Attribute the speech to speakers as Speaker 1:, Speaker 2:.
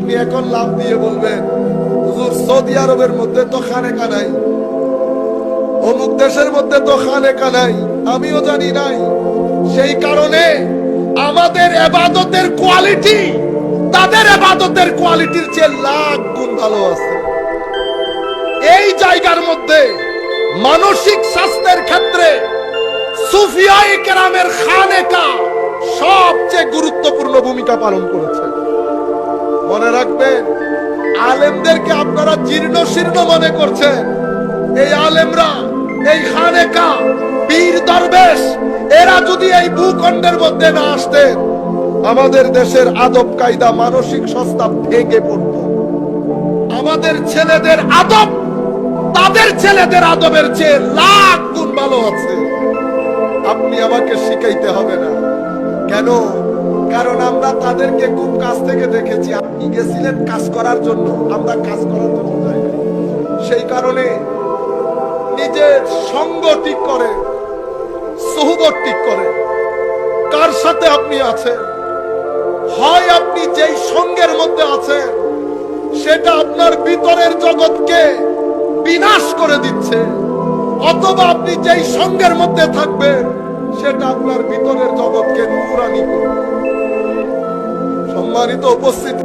Speaker 1: আপনি এখন লাভ দিয়ে বলবেন হুজুর সৌদি আরবের মধ্যে তো খানেকা নাই, অমুক দেশের মধ্যে তো খানেকা নাই, আমিও জানি নাই। সেই কারণে আমাদের ইবাদতের কোয়ালিটি তাদের ইবাদতের কোয়ালিটির চেয়ে লাখ গুণ ভালো আছে। এই জায়গার মধ্যে মানসিক স্বাস্থ্যের ক্ষেত্রে সুফিয়ায়ে কেরামের খানেকা সবচেয়ে গুরুত্বপূর্ণ ভূমিকা পালন করেছে। মনে রাখবেন, আলেমদেরকে আপনারা জীর্ণ শীর্ণ মনে করছেন। এই আলেমরা, এই খানেকা, পীর দরবেশ, এরা যদি এই ভূখণ্ডের মধ্যে না আসতেন, আমাদের দেশের আদব কায়দা মানসিক সংস্থা ভেঙে পড়ত। আমাদের ছেলেদের আদব তাদের ছেলেদের আদবের চেয়ে লাখ গুণ ভালো আছে। আপনি আমাকে শিখাইতে হবে না। কেন? কারণ আমরা তাদেরকে খুব কাছ থেকে দেখেছি। আপনি গেছিলেন কাজ করার জন্য, আমরা কাজ করার জন্য যাই নাই। সেই কারণে নিজের সঙ্গ ঠিক করে, সুহবত ঠিক করে, কার সাথে আপনি আছেন। হয় আপনি যেই সঙ্গের মধ্যে আছেন সেটা আপনার ভিতরের জগৎকে বিনাশ করে দিচ্ছে, অথবা আপনি যেই সঙ্গের মধ্যে থাকবেন সেটা আপনার ভিতরের জগৎকে নূরানি করবে। সম্মানিত উপস্থিতি।